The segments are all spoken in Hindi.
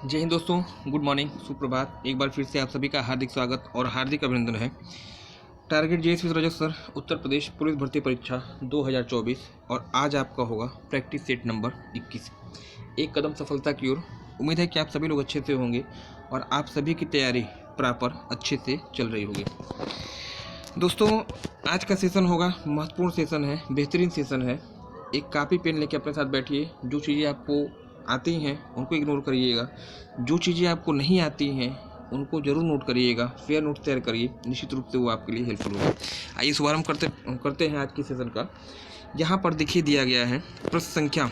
जय हिंद दोस्तों, गुड मॉर्निंग, सुप्रभात। एक बार फिर से आप सभी का हार्दिक स्वागत और हार्दिक अभिनंदन है। Target JSP register Uttar Pradesh police भर्ती परीक्षा 2024 और आज आपका होगा प्रैक्टिस सेट नंबर 21। एक कदम सफलता की ओर। उम्मीद है कि आप सभी लोग अच्छे से होंगे और आप सभी की तैयारी प्रॉपर अच्छे से चल रही होगी। दोस्तों, आज का सेशन होगा महत्वपूर्ण सेशन है, बेहतरीन सेशन है। एक कापी पेन लेके अपने साथ बैठिए। जो चीज़ें आपको आती हैं उनको इग्नोर करिएगा, जो चीज़ें आपको नहीं आती हैं उनको जरूर नोट करिएगा। फेयर नोट तैयार करिए, निश्चित रूप से वो आपके लिए हेल्पफुल होगा। आइए शुभारंभ करते हैं आज की सेशन का। यहाँ पर देखिए दिया गया है प्रश्न संख्या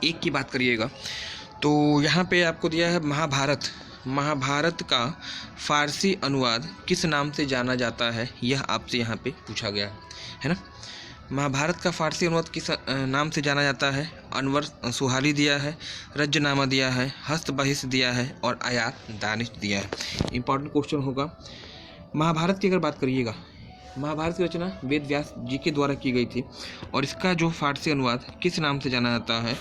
1 की बात करिएगा तो यहाँ पे आपको दिया है महाभारत का फारसी अनुवाद किस नाम से जाना जाता है, यह आपसे यहाँ पे पूछा गया है ना। महाभारत का फारसी अनुवाद किस नाम से जाना जाता है। अनवर सुहाली दिया है, रज्जनामा दिया है, हस्त बहिष्ठ दिया है और आयात दानिश दिया है। इंपॉर्टेंट क्वेश्चन होगा। महाभारत की अगर बात करिएगा, महाभारत की रचना वेद व्यास जी के द्वारा की गई थी और इसका जो फारसी अनुवाद किस नाम से जाना जाता है,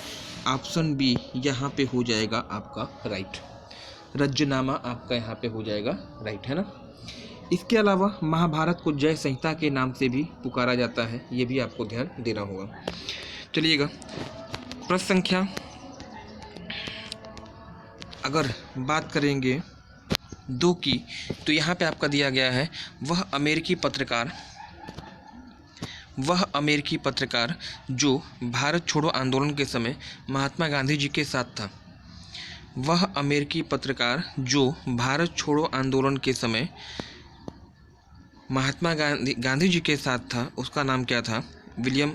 ऑप्शन बी यहाँ पे हो जाएगा आपका राइट। रज्जनामा आपका यहाँ पे हो जाएगा राइट, है ना। इसके अलावा महाभारत को जय संहिता के नाम से भी पुकारा जाता है, ये भी आपको ध्यान देना होगा। चलिएगा, प्रश्न संख्या अगर बात करेंगे 2 की तो यहाँ पे आपका दिया गया है वह अमेरिकी पत्रकार जो भारत छोड़ो आंदोलन के समय महात्मा गांधी जी के साथ था। वह अमेरिकी पत्रकार जो भारत छोड़ो आंदोलन के समय महात्मा गांधी जी के साथ था, उसका नाम क्या था। विलियम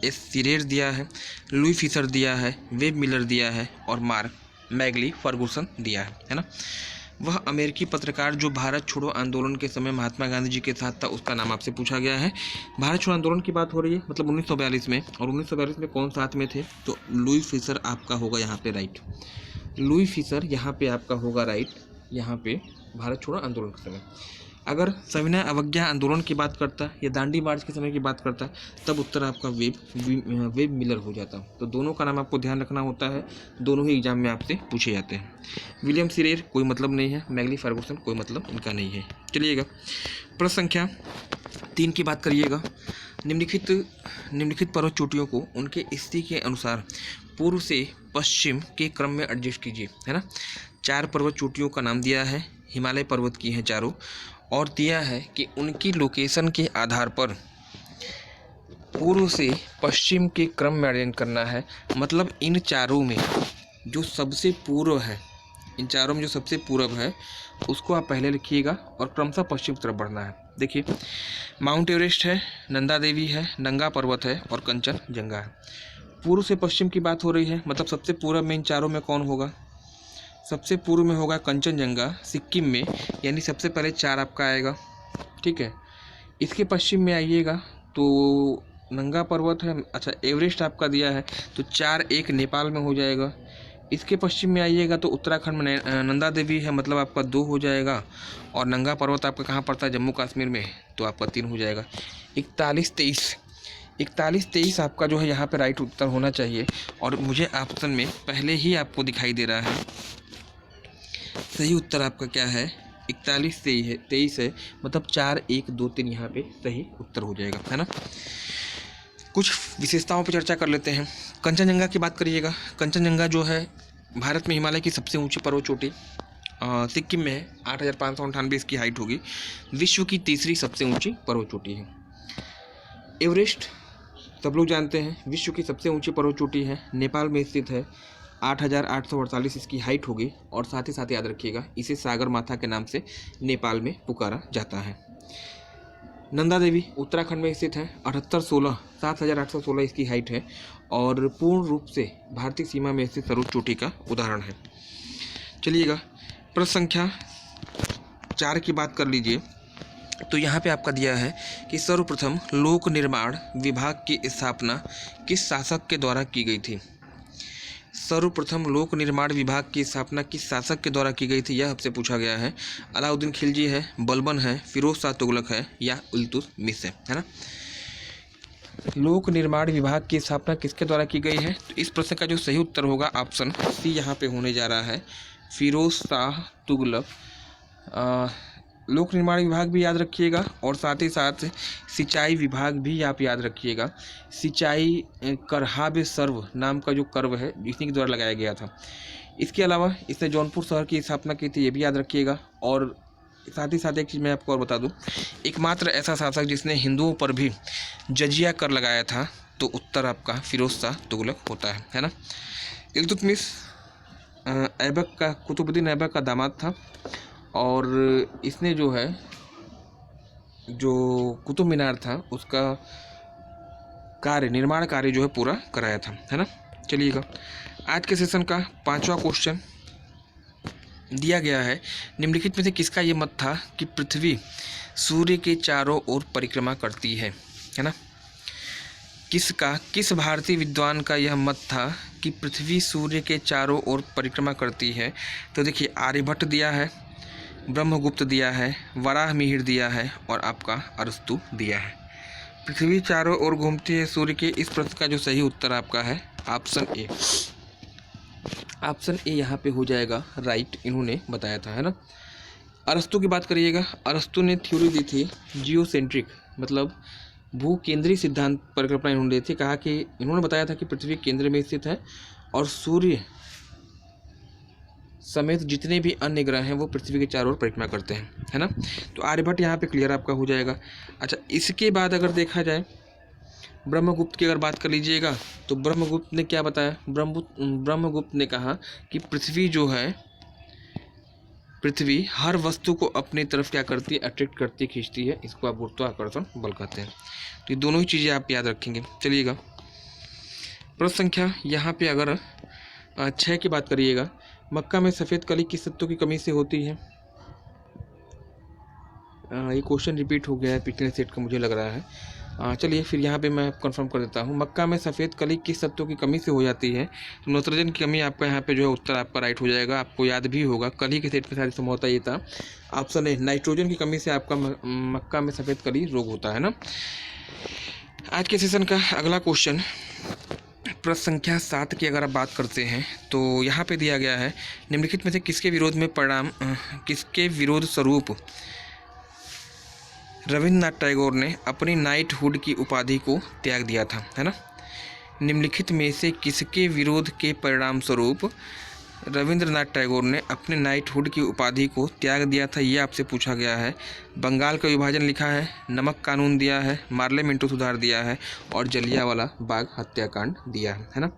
एस सीरेर दिया है, लुई फिशर दिया है, वेब मिलर दिया है और मार्क मैगली फर्गुसन दिया है ना। वह अमेरिकी पत्रकार जो भारत छोड़ो आंदोलन के समय महात्मा गांधी जी के साथ था, उसका नाम आपसे पूछा गया है। भारत छोड़ो आंदोलन की बात हो रही है, मतलब 1942 में। और 1942 में कौन साथ में थे, तो लुई फिशर आपका होगा यहाँ पे राइट। लुई फिशर यहाँ पे आपका होगा राइट, यहाँ पे भारत छोड़ो आंदोलन के समय। अगर सविनय अवज्ञा आंदोलन की बात करता या दांडी मार्च के समय की बात करता, तब उत्तर आपका वेब मिलर हो जाता। तो दोनों का नाम आपको ध्यान रखना होता है, दोनों ही एग्जाम में आपसे पूछे जाते हैं। विलियम सीरेर कोई मतलब नहीं है, मैगली फर्गुसन कोई मतलब इनका नहीं है। चलिएगा, प्रश्न संख्या 3 की बात करिएगा। निम्नलिखित पर्वत चोटियों को उनके स्थिति के अनुसार पूर्व से पश्चिम के क्रम में एडजस्ट कीजिए, है ना। 4 पर्वत चोटियों का नाम दिया है, हिमालय पर्वत की हैं चारों, और दिया है कि उनकी लोकेशन के आधार पर पूर्व से पश्चिम के क्रम में अरेंज करना है। मतलब इन चारों में जो सबसे पूर्व है, इन चारों में जो सबसे पूर्व है उसको आप पहले लिखिएगा और क्रमशः पश्चिम की तरफ बढ़ना है। देखिए, माउंट एवरेस्ट है, नंदा देवी है, नंगा पर्वत है और कंचनजंगा है। पूर्व से पश्चिम की बात हो रही है, मतलब सबसे पूर्व में इन चारों में कौन होगा। सबसे पूर्व में होगा कंचनजंगा सिक्किम में, यानी सबसे पहले 4 आपका आएगा, ठीक है। इसके पश्चिम में आइएगा तो नंगा पर्वत है, अच्छा एवरेस्ट आपका दिया है तो 4 1 नेपाल में हो जाएगा। इसके पश्चिम में आइएगा तो उत्तराखंड में नंदा देवी है, मतलब आपका 2 हो जाएगा। और नंगा पर्वत आपका कहाँ पड़ता है, जम्मू कश्मीर में, तो आपका 3 हो जाएगा। 41-23 आपका जो है यहाँ पे राइट उत्तर होना चाहिए। और मुझे ऑप्शन में पहले ही आपको दिखाई दे रहा है, सही उत्तर आपका क्या है, 41-23 है, मतलब 4 1 2 3 यहाँ पे सही उत्तर हो जाएगा, है ना। कुछ विशेषताओं पर चर्चा कर लेते हैं। कंचनजंगा की बात करिएगा। कंचनजंगा जो है भारत में हिमालय की सबसे ऊंची पर्वत चोटी सिक्किम में है, 8598 इसकी हाइट होगी। विश्व की तीसरी सबसे ऊंची पर्वत चोटी है। एवरेस्ट सब लोग जानते हैं, विश्व की सबसे ऊंची पर्वत चोटी है, नेपाल में स्थित है, 8848 इसकी हाइट होगी। और साथ ही साथ याद रखिएगा, इसे सागर माथा के नाम से नेपाल में पुकारा जाता है। नंदा देवी उत्तराखंड में स्थित है, 7816 इसकी हाइट है और पूर्ण रूप से भारतीय सीमा में स्थित सर्वोच्च चोटी का उदाहरण है। चलिएगा, प्रश्न संख्या 4 की बात कर लीजिए तो यहाँ पे आपका दिया है कि सर्वप्रथम लोक निर्माण विभाग की स्थापना किस शासक के द्वारा की गई थी। सर्वप्रथम लोक निर्माण विभाग की स्थापना किस शासक के द्वारा की गई थी, यह आपसे पूछा गया है। अलाउद्दीन खिलजी है, बलबन है, फिरोज शाह तुगलक है या इल्तुतमिश है ना। लोक निर्माण विभाग की स्थापना किसके द्वारा की गई है? तो इस प्रश्न का जो सही उत्तर होगा ऑप्शन सी यहाँ पे होने जा रहा है, फिरोज शाह तुगलक। लोक निर्माण विभाग भी याद रखिएगा और साथ ही साथ सिंचाई विभाग भी आप याद रखिएगा। सिंचाई करहाब सर्व नाम का जो कर्व है इसी के द्वारा लगाया गया था। इसके अलावा इसने जौनपुर शहर की स्थापना की थी, ये भी याद रखिएगा। और साथ ही साथ एक चीज़ मैं आपको और बता दूं, एकमात्र ऐसा शासक जिसने हिंदुओं पर भी जजिया कर लगाया था, तो उत्तर आपका फिरोज शाह तुगलक होता है ना। इल्तुतमिश ऐबक का, कुतुबुद्दीन ऐबक का दामाद था और इसने जो है जो कुतुब मीनार था उसका निर्माण कार्य जो है पूरा कराया था, है ना। चलिएगा, आज के सेशन का 5वां क्वेश्चन दिया गया है, निम्नलिखित में से किसका ये मत था कि पृथ्वी सूर्य के चारों ओर परिक्रमा करती है ना। किस भारतीय विद्वान का यह मत था कि पृथ्वी सूर्य के चारों ओर परिक्रमा करती है? तो देखिए, आर्यभट्ट दिया है, ब्रह्मगुप्त दिया है, वराह मिहिर दिया है और आपका अरस्तु दिया है। पृथ्वी चारों ओर घूमती है सूर्य के, इस प्रश्न का जो सही उत्तर आपका है ऑप्शन ए। ऑप्शन ए यहाँ पे हो जाएगा राइट, इन्होंने बताया था, है ना। अरस्तु की बात करिएगा, अरस्तु ने थ्योरी दी थी जियोसेंट्रिक, मतलब भू केंद्रीय सिद्धांत परिकल्पना इन्होंने दी थी। कहा कि इन्होंने बताया था कि पृथ्वी केंद्र में स्थित है और सूर्य समेत जितने भी अन्य ग्रह हैं वो पृथ्वी के चारों ओर परिक्रमा करते हैं, है ना। तो आर्यभट्ट यहाँ पे क्लियर आपका हो जाएगा। अच्छा, इसके बाद अगर देखा जाए ब्रह्मगुप्त की अगर बात कर लीजिएगा, तो ब्रह्मगुप्त ने क्या बताया? ब्रह्मगुप्त ने कहा कि पृथ्वी जो है, पृथ्वी हर वस्तु को अपनी तरफ क्या करती है? अट्रैक्ट करती, खींचती है। इसको आप गुरुत्वाकर्षण बल कहते हैं। तो ये दोनों ही चीज़ें आप याद रखेंगे। चलिएगा, प्रश्न संख्या यहाँ पे अगर 6 की बात करिएगा, मक्का में सफ़ेद कली किस तत्व की कमी से होती है? ये क्वेश्चन रिपीट हो गया है पिछले सेट का, मुझे लग रहा है। चलिए फिर यहाँ पे मैं कंफर्म कर देता हूँ। मक्का में सफ़ेद कली किस तत्व की कमी से हो जाती है? तो नाइट्रोजन की कमी आपका यहाँ पे जो है उत्तर आपका राइट हो जाएगा। आपको याद भी होगा, कल ही के सेट में सारी समझौता ये था। ऑप्शन ए, नाइट्रोजन की कमी से आपका मक्का में सफ़ेद कली रोग होता है ना। आज के सेशन का अगला क्वेश्चन प्रश्न संख्या 7 की अगर आप बात करते हैं, तो यहाँ पे दिया गया है, निम्नलिखित में से किसके विरोध स्वरूप रविन्द्रनाथ टैगोर ने अपनी नाइटहुड की उपाधि को त्याग दिया था, है ना। निम्नलिखित में से किसके विरोध के परिणाम स्वरूप रविन्द्रनाथ टैगोर ने अपने नाइटहुड की उपाधि को त्याग दिया था, ये आपसे पूछा गया है। बंगाल का विभाजन लिखा है, नमक कानून दिया है, मार्ले मिंटो सुधार दिया है और जलियांवाला बाग हत्याकांड दिया है ना।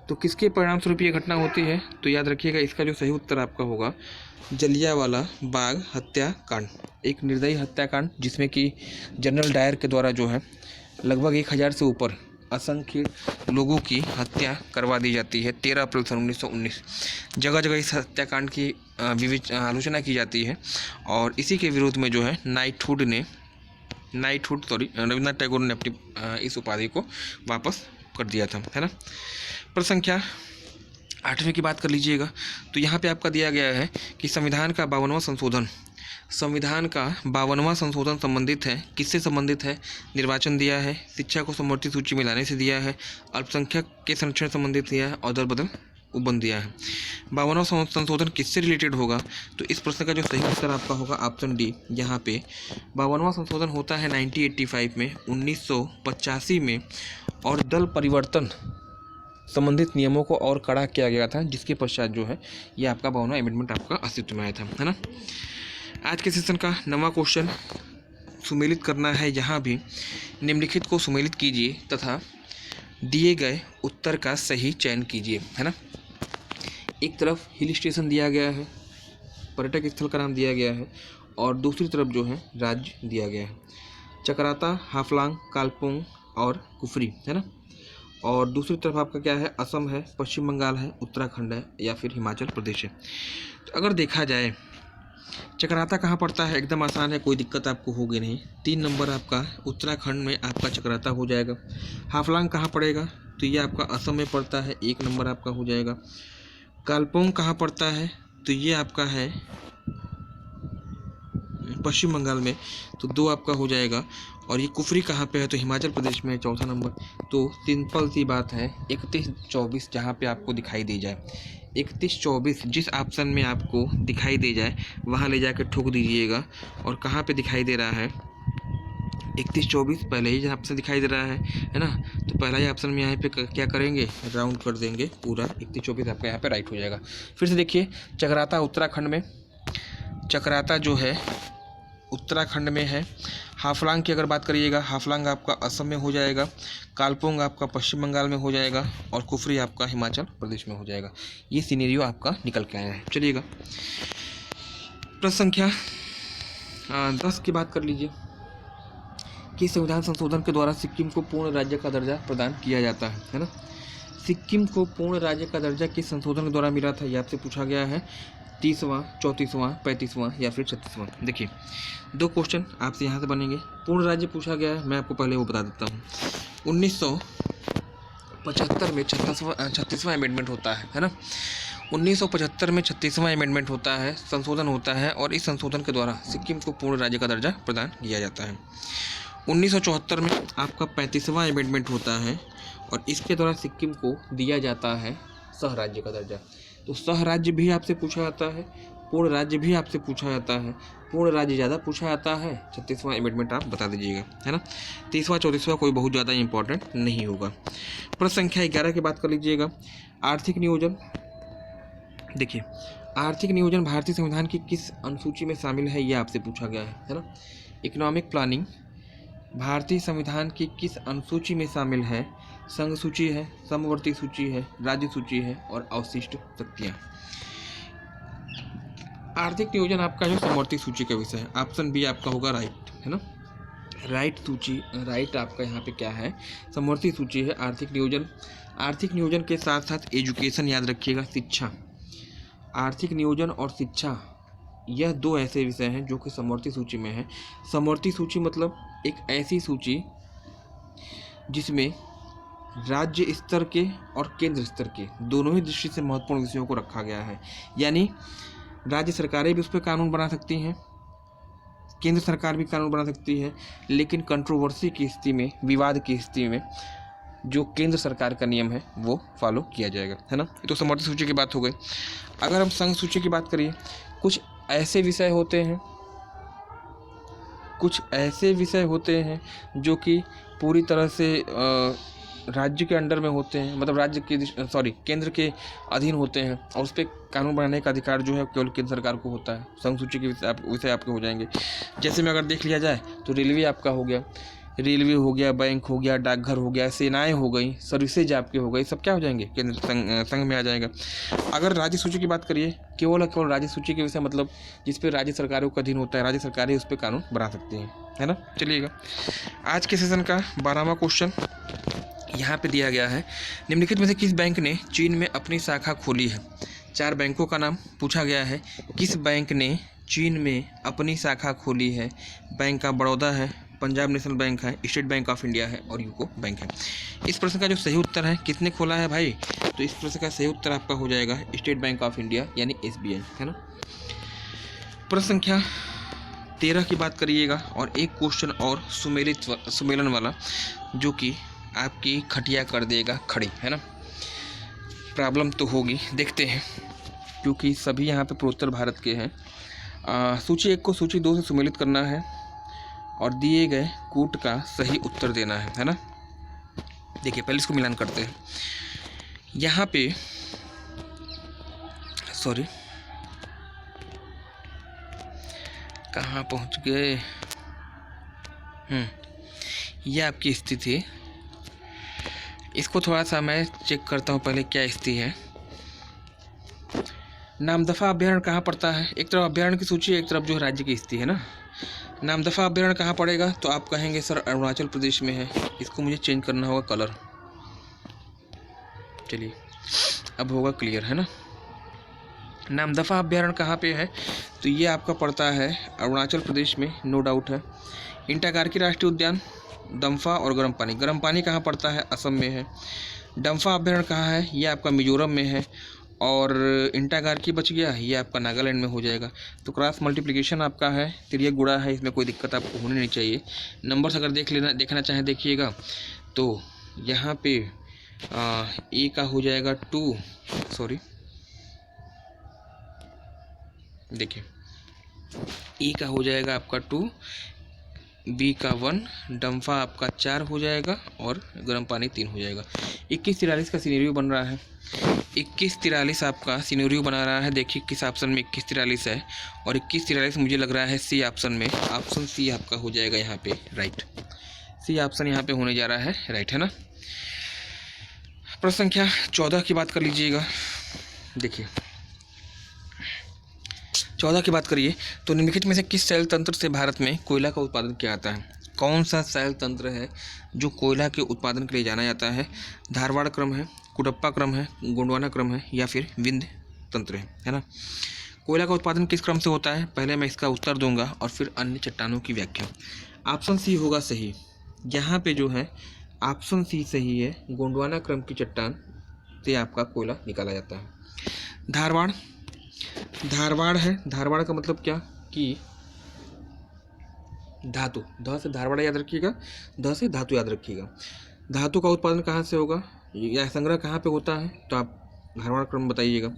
तो किसके परिणाम स्वरूप ये घटना होती है? तो याद रखिएगा, इसका जो सही उत्तर आपका होगा जलियांवाला बाग हत्याकांड, एक निर्दयी हत्याकांड जिसमें कि जनरल डायर के द्वारा जो है लगभग 1000 से ऊपर असंख्य लोगों की हत्या करवा दी जाती है। 13 अप्रैल सन 1919 जगह जगह इस हत्याकांड की आलोचना की जाती है और इसी के विरोध में जो है रविन्द्रनाथ टैगोर ने अपनी इस उपाधि को वापस कर दिया था, है ना। प्रश्न संख्या 8वें की बात कर लीजिएगा, तो यहाँ पे आपका दिया गया है कि संविधान का 52वां संशोधन संबंधित है, किससे संबंधित है? निर्वाचन दिया है, शिक्षा को समवर्ती सूची में लाने से दिया है, अल्पसंख्यक के संरक्षण संबंधित दिया है और दल बदल उपबंध दिया है। 52वां संशोधन किससे रिलेटेड होगा? तो इस प्रश्न का जो सही उत्तर आपका होगा ऑप्शन डी। यहाँ पे 52वां संशोधन होता है 1985 में, 1985 में, और दल परिवर्तन संबंधित नियमों को और कड़ा किया गया था, जिसके पश्चात जो है ये आपका 52वां अमेंडमेंट आपका अस्तित्व में आया था, है ना। आज के सेशन का 9वां क्वेश्चन सुमेलित करना है। यहाँ भी निम्नलिखित को सुमेलित कीजिए तथा दिए गए उत्तर का सही चयन कीजिए, है ना। एक तरफ हिल स्टेशन दिया गया है, पर्यटक स्थल का नाम दिया गया है, और दूसरी तरफ जो है राज्य दिया गया है, चकराता, हाफलांग, कालपोंग और कुफरी, है ना। और दूसरी तरफ आपका क्या है? असम है, पश्चिम बंगाल है, उत्तराखंड है या फिर हिमाचल प्रदेश है। तो अगर देखा जाए चकराता कहाँ पड़ता है, एकदम आसान है, कोई दिक्कत आपको होगी नहीं। 3 नंबर आपका उत्तराखंड में आपका चकराता हो जाएगा। हाफलांग कहाँ पड़ेगा? तो ये आपका असम में पड़ता है, 1 नंबर आपका हो जाएगा। कालपोंग कहाँ पड़ता है? तो ये आपका है पश्चिम बंगाल में, तो 2 आपका हो जाएगा। और ये कुफरी कहाँ पे है, तो हिमाचल प्रदेश में है, चौथा नंबर। तो सिंपल सी बात है 31-24 जहाँ पे आपको दिखाई दे जाए, 31-24 जिस ऑप्शन में आपको दिखाई दे जाए वहाँ ले जाकर ठोक दीजिएगा। और कहाँ पे दिखाई दे रहा है 31-24 पहले ही ऑप्शन दिखाई दे रहा है ना, तो पहला ही ऑप्शन में यहाँ पे क्या करेंगे, राउंड कर देंगे पूरा, 31-24 आपका यहाँ पे राइट हो जाएगा। फिर से देखिए, चकराता उत्तराखंड में, चकराता जो है उत्तराखंड में है। हाफलांग की अगर बात करिएगा, हाफलांग आपका असम में हो जाएगा, कालपोंग आपका पश्चिम बंगाल में हो जाएगा और कुफरी आपका हिमाचल प्रदेश में हो जाएगा। ये सिनेरियो आपका निकल के आया है। चलिएगा प्रश्न संख्या 10 की बात कर लीजिए कि संविधान संशोधन के द्वारा सिक्किम को पूर्ण राज्य का दर्जा प्रदान किया जाता है ना। सिक्किम को पूर्ण राज्य का दर्जा किस संशोधन के द्वारा मिला था, ये आपसे पूछा गया है। 30वां, 34वां, 35वां या फिर 36वां। देखिए 2 क्वेश्चन आपसे यहाँ से बनेंगे। पूर्ण राज्य पूछा गया है, मैं आपको पहले वो बता देता हूँ। 1975 में 36वां अमेंडमेंट होता है ना। 1975 में 36वां अमेंडमेंट होता है, संशोधन होता है, और इस संशोधन के द्वारा सिक्किम को पूर्ण राज्य का दर्जा प्रदान किया जाता है। 1974 में आपका 35वां अमेंडमेंट होता है और इसके द्वारा सिक्किम को दिया जाता है सह राज्य का दर्जा। तो सह राज्य भी आपसे पूछा जाता है, पूर्ण राज्य भी आपसे पूछा जाता है। पूर्ण राज्य ज़्यादा पूछा जाता है, 36वां अमेंडमेंट आप बता दीजिएगा, है ना। 30वां 34वां कोई बहुत ज़्यादा इंपॉर्टेंट नहीं होगा। प्रश्न संख्या 11 की बात कर लीजिएगा। आर्थिक नियोजन, देखिए आर्थिक नियोजन भारतीय संविधान की किस अनुसूची में शामिल है, ये आपसे पूछा गया है ना। इकोनॉमिक प्लानिंग भारतीय संविधान की किस अनुसूची में शामिल है, संघ सूची है, समवर्ती सूची है, राज्य सूची है और अवशिष्ट शक्तियाँ। आर्थिक नियोजन आपका जो समवर्ती सूची का विषय है, ऑप्शन बी आपका होगा राइट, है ना। राइट सूची, राइट आपका यहाँ पे क्या है, समवर्ती सूची है। आर्थिक नियोजन, आर्थिक नियोजन के साथ साथ एजुकेशन याद रखिएगा, शिक्षा। आर्थिक नियोजन और शिक्षा यह 2 ऐसे विषय हैं जो कि समवर्ती सूची में है। समवर्ती सूची मतलब एक ऐसी सूची जिसमें राज्य स्तर के और केंद्र स्तर के दोनों ही दृष्टि से महत्वपूर्ण विषयों को रखा गया है। यानी राज्य सरकारें भी उस पर कानून बना सकती हैं, केंद्र सरकार भी कानून बना सकती है, लेकिन कंट्रोवर्सी की स्थिति में, विवाद की स्थिति में जो केंद्र सरकार का नियम है वो फॉलो किया जाएगा, है ना। तो समवर्ती सूची की बात हो गई। अगर हम संघ सूची की बात करिए, कुछ ऐसे विषय होते हैं जो कि पूरी तरह से राज्य के अंडर में होते हैं, मतलब राज्य के केंद्र के अधीन होते हैं और उस पर कानून बनाने का अधिकार जो है केवल केंद्र सरकार को होता है। संघ सूची के विषय आपके हो जाएंगे। जैसे में अगर देख लिया जाए तो रेलवे आपका हो गया, रेलवे हो गया, बैंक हो गया, डाकघर हो गया, सेनाएं हो गई, सर्विसेज आपके हो गई, सब क्या हो जाएंगे, केंद्र संघ में आ जाएगा। अगर राज्य सूची की बात करिए, केवल राज्य सूची के विषय मतलब जिस पे राज्य सरकारों का अधीन होता है, राज्य सरकारें उस पर कानून बना सकती हैं, है ना। चलिएगा आज के सेशन का 12वां क्वेश्चन यहाँ पे दिया गया है। निम्नलिखित में से किस बैंक ने चीन में अपनी शाखा खोली है। 4 बैंकों का नाम पूछा गया है। किस बैंक ने चीन में अपनी शाखा खोली है। बैंक ऑफ बड़ौदा है, पंजाब नेशनल बैंक है, स्टेट बैंक ऑफ इंडिया है और यूको बैंक है। इस प्रश्न का जो सही उत्तर है, किसने खोला है भाई, तो इस प्रश्न का सही उत्तर आपका हो जाएगा स्टेट बैंक ऑफ इंडिया यानी SBI, है ना। प्रश्न संख्या 13 की बात करिएगा और एक क्वेश्चन और सुमेलन वाला जो कि आपकी खटिया कर देगा खड़ी, है ना। प्रॉब्लम तो होगी, देखते हैं, क्योंकि सभी यहाँ पे पूर्वोत्तर भारत के हैं। सूची 1 को सूची 2 से सुमेलित करना है और दिए गए कूट का सही उत्तर देना है ना। देखिए पहले इसको मिलान करते हैं। यहाँ पे कहाँ पहुँच गए, यह आपकी स्थिति। इसको थोड़ा सा मैं चेक करता हूँ पहले क्या स्थिति है। नामदफा अभ्यारण्य कहाँ पड़ता है, एक तरफ अभ्यारण्य की सूची, एक तरफ जो है राज्य की स्थिति, है ना। नामदफा अभ्यारण्य कहाँ पड़ेगा, तो आप कहेंगे सर अरुणाचल प्रदेश में है। इसको मुझे चेंज करना होगा कलर। चलिए अब होगा क्लियर, है ना। नामदफा अभ्यारण्य कहाँ पे है, तो ये आपका पड़ता है अरुणाचल प्रदेश में, नो डाउट है। इंटागार्की राष्ट्रीय उद्यान, दम्फा और गर्म पानी कहाँ पड़ता है, असम में है। डम्फा अभ्यारण्य कहाँ है, ये आपका मिजोरम में है। और इंटागार्की बच गया, ये आपका नागालैंड में हो जाएगा। तो क्रॉस मल्टीप्लिकेशन आपका है, तिर्यक गुणा है, इसमें कोई दिक्कत आपको होनी नहीं चाहिए। नंबर्स अगर देखना चाहें देखिएगा, तो यहाँ पे ए का हो जाएगा 2, सॉरी देखिए ए का हो जाएगा आपका 2, बी का 1, डम्फा आपका 4 हो जाएगा और गर्म पानी 3 हो जाएगा। 2143 का सिनेरियो बन रहा है। 2143 आपका सिनेरियो बना रहा है। देखिए किस ऑप्शन में 2143 है, और 2143 मुझे लग रहा है सी ऑप्शन में। ऑप्शन सी आपका हो जाएगा यहाँ पे राइट। सी ऑप्शन यहाँ पे होने जा रहा है राइट, है ना। प्रश्न संख्या 14 की बात कर लीजिएगा। देखिए 14 की बात करिए तो निम्नलिखित में से किस शैल तंत्र से भारत में कोयला का उत्पादन किया जाता है? कौन सा शैल तंत्र है जो कोयला के उत्पादन के लिए जाना जाता है? धारवाड़ क्रम है, कुडप्पा क्रम है, गोंडवाना क्रम है, या फिर विंध्य तंत्र है ना। कोयला का उत्पादन किस क्रम से होता है? पहले मैं इसका उत्तर दूंगा और फिर अन्य चट्टानों की व्याख्या। ऑप्शन सी होगा सही। यहाँ पे जो है ऑप्शन सी सही है, गोंडवाना क्रम की चट्टान से आपका कोयला निकाला जाता है। धारवाड़ है, धारवाड़ का मतलब क्या कि धातु, ध से धारवाड़ याद रखिएगा, ध से धातु याद रखिएगा। धातु का उत्पादन कहाँ से होगा या संग्रह कहाँ पे होता है, तो आप धारवाड़ क्रम बताइएगा।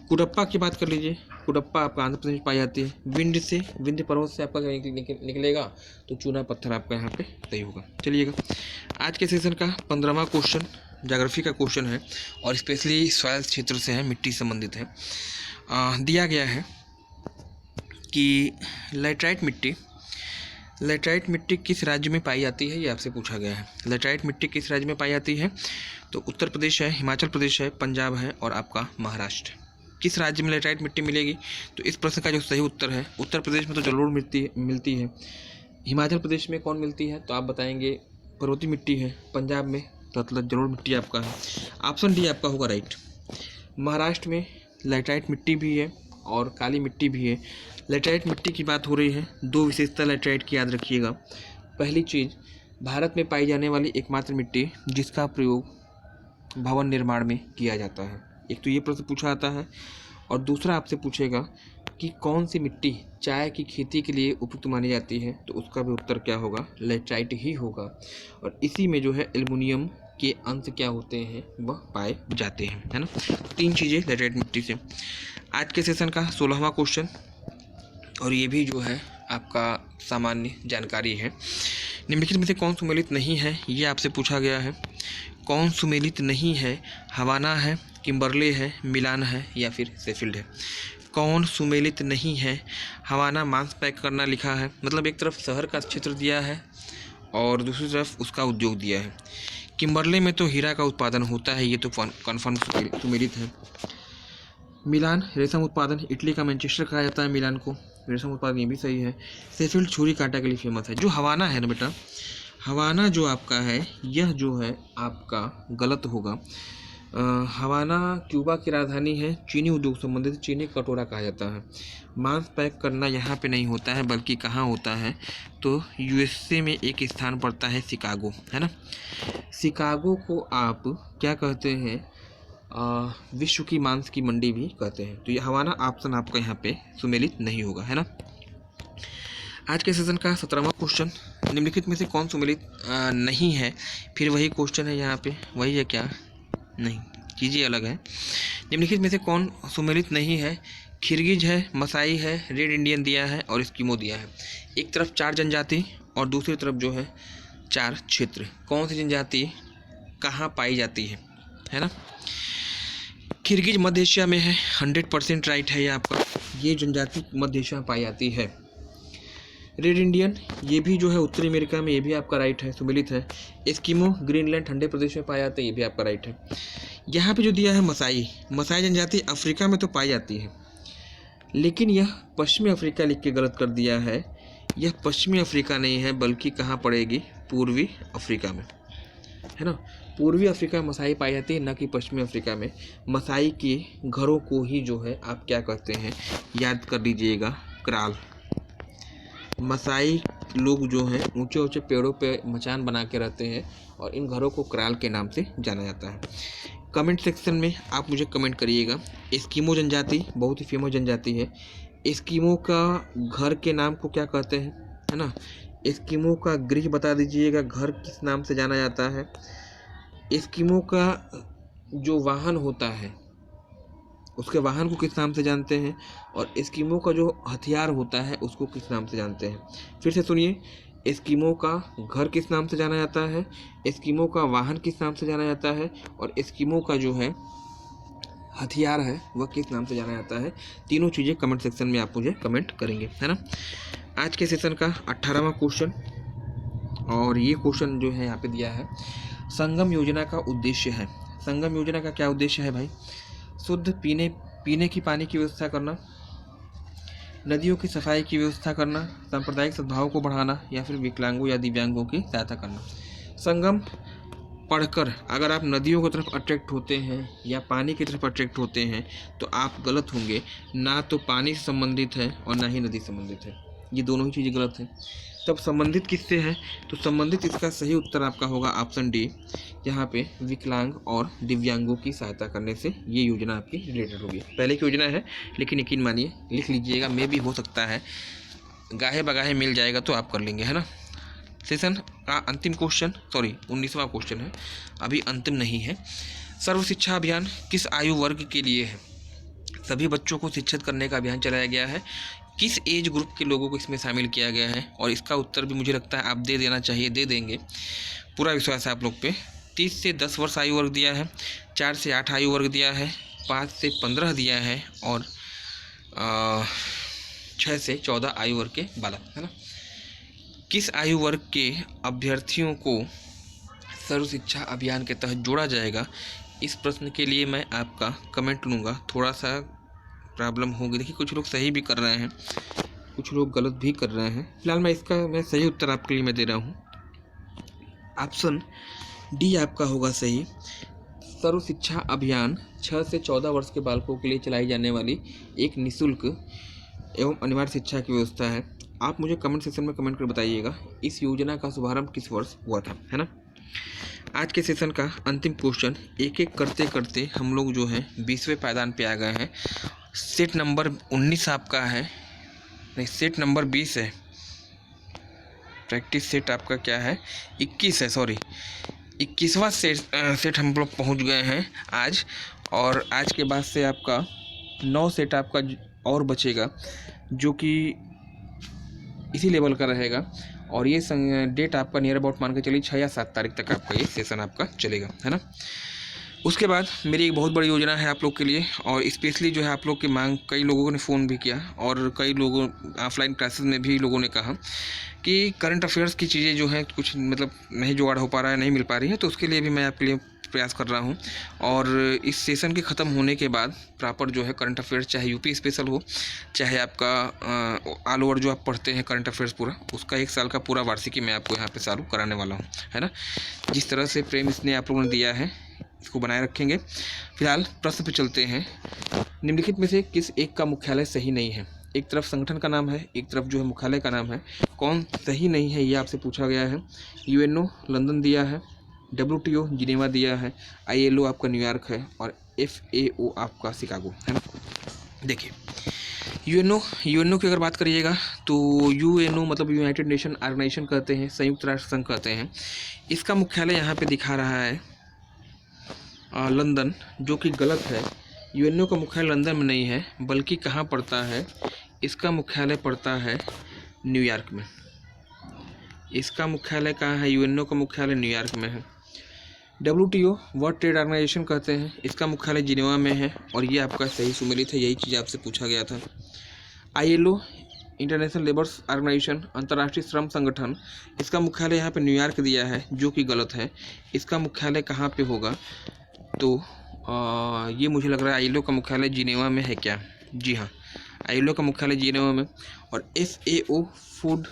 कुडप्पा की बात कर लीजिए, कुडप्पा आपका आंध्र प्रदेश में पाई जाती है। विंध्य पर्वत से आपका निकलेगा, तो चूना पत्थर आपका यहाँ पे सही होगा। चलिएगा आज के सेशन का 15वां क्वेश्चन ज्योग्राफी का क्वेश्चन है और स्पेशली सॉइल क्षेत्र से है, मिट्टी संबंधित है। दिया गया है कि लैटराइट मिट्टी किस राज्य में पाई जाती है, ये आपसे पूछा गया है। लैटराइट मिट्टी किस राज्य में पाई जाती है? तो उत्तर प्रदेश है, हिमाचल प्रदेश है, पंजाब है और आपका महाराष्ट्र। किस राज्य में लैटराइट मिट्टी मिलेगी? तो इस प्रश्न का जो सही उत्तर है, उत्तर प्रदेश में तो जलोढ़ मिलती है। हिमाचल प्रदेश में कौन मिलती है? तो आप बताएंगे पर्वतीय मिट्टी है। पंजाब में मतलब जलोढ़ मिट्टी आपका है। ऑप्शन डी आपका होगा राइट। महाराष्ट्र में लैटराइट मिट्टी भी है और काली मिट्टी भी है। लैटराइट मिट्टी की बात हो रही है, दो विशेषता लैटराइट की याद रखिएगा। पहली चीज़, भारत में पाई जाने वाली एकमात्र मिट्टी जिसका प्रयोग भवन निर्माण में किया जाता है। एक तो ये प्रश्न पूछा जाता है, और दूसरा आपसे पूछेगा कि कौन सी मिट्टी चाय की खेती के लिए उपयुक्त मानी जाती है, तो उसका भी उत्तर क्या होगा? लैटराइट ही होगा। और इसी में जो है एल्युमिनियम के अंश क्या होते हैं, वह पाए जाते हैं, है ना। 3 चीज़ें लैटराइट मिट्टी से। आज के सेशन का 16वां क्वेश्चन, और ये भी जो है आपका सामान्य जानकारी है। निम्नलिखित में से कौन सुमेलित नहीं है, ये आपसे पूछा गया है। कौन सुमेलित नहीं है? हवाना है, किम्बरले है, मिलान है, या फिर शेफील्ड है। कौन सुमेलित नहीं है? हवाना मांस पैक करना लिखा है, मतलब एक तरफ शहर का क्षेत्र दिया है और दूसरी तरफ उसका उद्योग दिया है। किम्बरले में तो हीरा का उत्पादन होता है, ये तो कन्फर्म सुमेलित है। मिलान रेशम उत्पादन, इटली का मैनचेस्टर कहा जाता है मिलान को, रेशम उत्पादन, ये भी सही है। शेफील्ड छुरी कांटा के लिए फेमस है। जो हवाना है ना बेटा, हवाना जो आपका है, यह जो है आपका गलत होगा। हवाना क्यूबा की राजधानी है, चीनी उद्योग संबंधित चीनी कटोरा कहा जाता है। मांस पैक करना यहाँ पे नहीं होता है, बल्कि कहाँ होता है, तो यूएसए में एक स्थान पड़ता है शिकागो, है ना। शिकागो को आप क्या कहते हैं? विश्व की मांस की मंडी भी कहते हैं। तो ये हवाना ऑप्शन आपका यहाँ पे सुमेलित नहीं होगा, है ना। आज के सेशन का 17वां क्वेश्चन, निम्नलिखित में से कौन सुमेलित नहीं है? फिर वही क्वेश्चन है यहाँ पे, वही है क्या? नहीं, चीज़ें अलग है। निम्नलिखित में से कौन सुमेलित नहीं है? खिरगिज है, मसाई है, रेड इंडियन दिया है और एस्किमो दिया है। एक तरफ 4 जनजाति और दूसरी तरफ जो है 4 क्षेत्र। कौन सी जनजाति कहाँ पाई जाती है ना। खिरगिज मध्य एशिया में है, 100% राइट है ये आपका। ये जनजाति मध्य एशिया में पाई जाती है। रेड इंडियन ये भी जो है उत्तरी अमेरिका में, ये भी आपका राइट है, सुमेलित है। एस्किमो ग्रीनलैंड ठंडे प्रदेश में पाया जाता है, ये भी आपका राइट है। यहाँ पे जो दिया है मसाई जनजाति अफ्रीका में तो पाई जाती है, लेकिन यह पश्चिमी अफ्रीका लिख के गलत कर दिया है। यह पश्चिमी अफ्रीका नहीं है, बल्कि कहाँ पड़ेगी? पूर्वी अफ्रीका में, है ना। पूर्वी अफ्रीका में मसाई पाई जाती है, न कि पश्चिमी अफ्रीका में। मसाई के घरों को ही जो है आप क्या कहते हैं, याद कर लीजिएगा, क्राल। मसाई लोग जो हैं ऊंचे ऊंचे पेड़ों पे मचान बना के रहते हैं और इन घरों को क्राल के नाम से जाना जाता है। कमेंट सेक्शन में आप मुझे कमेंट करिएगा। एस्किमो जनजाति बहुत ही फेमस जनजाति है। एस्किमो का घर के नाम को क्या कहते हैं, है ना। एस्किमो का गृह बता दीजिएगा, घर किस नाम से जाना जाता है। एस्किमो का जो वाहन होता है उसके वाहन को किस नाम से जानते हैं, और एस्किमो का जो हथियार होता है उसको किस नाम से जानते हैं। फिर से सुनिए, एस्किमो का घर किस नाम से जाना जाता है, एस्किमो का वाहन किस नाम से जाना जाता है, और एस्किमो का जो है हथियार है वह किस नाम से जाना जाता है। तीनों चीज़ें कमेंट सेक्शन में आप मुझे कमेंट करेंगे, है ना। आज के सेशन का 18वां क्वेश्चन, और ये क्वेश्चन जो है यहाँ पे दिया है, संगम योजना का उद्देश्य है। संगम योजना का क्या उद्देश्य है भाई? शुद्ध पीने की पानी की व्यवस्था करना, नदियों की सफाई की व्यवस्था करना, सांप्रदायिक सद्भाव को बढ़ाना, या फिर विकलांगों या दिव्यांगों की सहायता करना। संगम पढ़कर अगर आप नदियों की तरफ अट्रैक्ट होते हैं या पानी की तरफ अट्रैक्ट होते हैं तो आप गलत होंगे। ना तो पानी से संबंधित है और ना ही नदी संबंधित है, ये दोनों ही चीज़ें गलत हैं। तब संबंधित किससे है? तो संबंधित इसका सही उत्तर आपका होगा ऑप्शन डी, यहाँ पे विकलांग और दिव्यांगों की सहायता करने से ये योजना आपकी रिलेटेड होगी। पहले की योजना है, लेकिन यकीन मानिए लिख लीजिएगा, मे भी हो सकता है गाहे बगाहे मिल जाएगा तो आप कर लेंगे, है ना। सेशन का अंतिम क्वेश्चन, 19वां क्वेश्चन है, अभी अंतिम नहीं है। सर्व शिक्षा अभियान किस आयु वर्ग के लिए है? सभी बच्चों को शिक्षित करने का अभियान चलाया गया है। किस एज ग्रुप के लोगों को इसमें शामिल किया गया है? और इसका उत्तर भी मुझे लगता है आप दे देना चाहिए, दे देंगे, पूरा विश्वास है आप लोग पे। 30 से 10 वर्ष आयु वर्ग दिया है, 4 से 8 आयु वर्ग दिया है, 5 से 15 दिया है, और 6 से 14 आयु वर्ग के बालक, है ना। किस आयु वर्ग के अभ्यर्थियों को सर्व शिक्षा अभियान के तहत जोड़ा जाएगा? इस प्रश्न के लिए मैं आपका कमेंट लूँगा। थोड़ा सा प्रॉब्लम होगी, देखिए कुछ लोग सही भी कर रहे हैं, कुछ लोग गलत भी कर रहे हैं। फिलहाल मैं सही उत्तर आपके लिए मैं दे रहा हूँ। ऑप्शन डी आपका होगा सही। सर्व शिक्षा अभियान 6 से 14 वर्ष के बालकों के लिए चलाई जाने वाली एक निःशुल्क एवं अनिवार्य शिक्षा की व्यवस्था है। आप मुझे कमेंट सेक्शन में कमेंट कर बताइएगा इस योजना का शुभारंभ किस वर्ष हुआ था, है ना। आज के सेशन का अंतिम क्वेश्चन, एक एक करते करते हम लोग जो है 20वें पायदान पे आ गए हैं। सेट नंबर 19 आपका है, नहीं सेट नंबर 20 है। प्रैक्टिस सेट आपका क्या है? 21 है, 21वां सेट हम लोग पहुंच गए हैं आज। और आज के बाद से आपका 9 सेट आपका और बचेगा, जो कि इसी लेवल का रहेगा। और ये डेट आपका नियर अबाउट मान के चलिए 6 या 7 तारीख तक आपका ये सेशन आपका चलेगा, है ना। उसके बाद मेरी एक बहुत बड़ी योजना है आप लोग के लिए, और स्पेशली जो है आप लोग की मांग, कई लोगों ने फ़ोन भी किया और कई लोगों ऑफलाइन क्लासेस में भी लोगों ने कहा कि करंट अफेयर्स की चीज़ें जो हैं कुछ मतलब नहीं जुगाड़ हो पा रहा है, नहीं मिल पा रही है। तो उसके लिए भी मैं आपके लिए प्रयास कर रहा हूं। और इस सेशन के ख़त्म होने के बाद प्रॉपर जो है करंट अफेयर्स, चाहे यूपी स्पेशल हो, चाहे आपका ऑल ओवर जो आप पढ़ते हैं करंट अफेयर्स पूरा, उसका 1 साल का पूरा वार्षिकी मैं आपको यहाँ पे चालू कराने वाला हूँ, है ना। जिस तरह से प्रेम इसने आप लोगों ने दिया है इसको बनाए रखेंगे। फिलहाल प्रश्न पे चलते हैं। निम्नलिखित में से किस एक का मुख्यालय सही नहीं है? एक तरफ संगठन का नाम है, एक तरफ जो है मुख्यालय का नाम है, कौन सही नहीं है ये आपसे पूछा गया है। यूएनओ लंदन दिया है, WTO जिनेवा दिया है, ILO आपका न्यूयॉर्क है, और FAO आपका शिकागो, है ना। देखिए यूएनओ की अगर बात करिएगा तो यूएनओ मतलब यूनाइटेड नेशन ऑर्गेनाइजेशन कहते हैं, संयुक्त राष्ट्र संघ कहते हैं। इसका मुख्यालय यहाँ पे दिखा रहा है लंदन, जो कि गलत है। यूएनओ का मुख्यालय लंदन में नहीं है, बल्कि कहाँ पड़ता है? इसका मुख्यालय पड़ता है न्यूयॉर्क में। इसका मुख्यालय कहाँ है? यूएनओ का मुख्यालय न्यूयॉर्क में है। WTO वर्ल्ड ट्रेड ऑर्गेनाइजेशन कहते हैं, इसका मुख्यालय जिनेवा में है, और ये आपका सही सुमेलित है, यही चीज़ आपसे पूछा गया था। ILO इंटरनेशनल लेबर्स ऑर्गेनाइजेशन अंतर्राष्ट्रीय श्रम संगठन, इसका मुख्यालय यहाँ पे न्यूयॉर्क दिया है, जो कि गलत है। इसका मुख्यालय कहाँ पे होगा? तो ये मुझे लग रहा है ILO का मुख्यालय जिनेवा में है क्या? जी हाँ, ILO का मुख्यालय जिनेवा में। और FAO फूड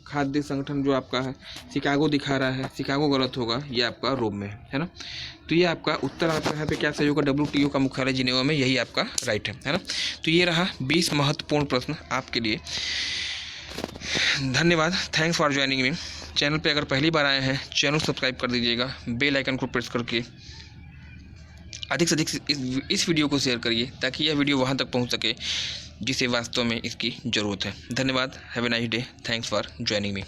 खाद्य संगठन जो आपका है शिकागो दिखा रहा है, शिकागो गलत होगा, ये आपका रोम में है ना। तो ये आपका उत्तर आपका यहाँ पे क्या सही होगा? WTO का मुख्यालय जिनेवा में, यही आपका राइट है ना। तो ये रहा 20 महत्वपूर्ण प्रश्न आपके लिए। धन्यवाद, thanks for joining me. Channel पे अगर पहली बार आए हैं चैनल सब्सक्राइब कर दीजिएगा, बेल आइकन को प्रेस करके अधिक से अधिक इस वीडियो को शेयर करिए ताकि यह वीडियो वहाँ तक पहुँच सके जिसे वास्तव में इसकी ज़रूरत है। धन्यवाद। Have a nice day. Thanks for joining me.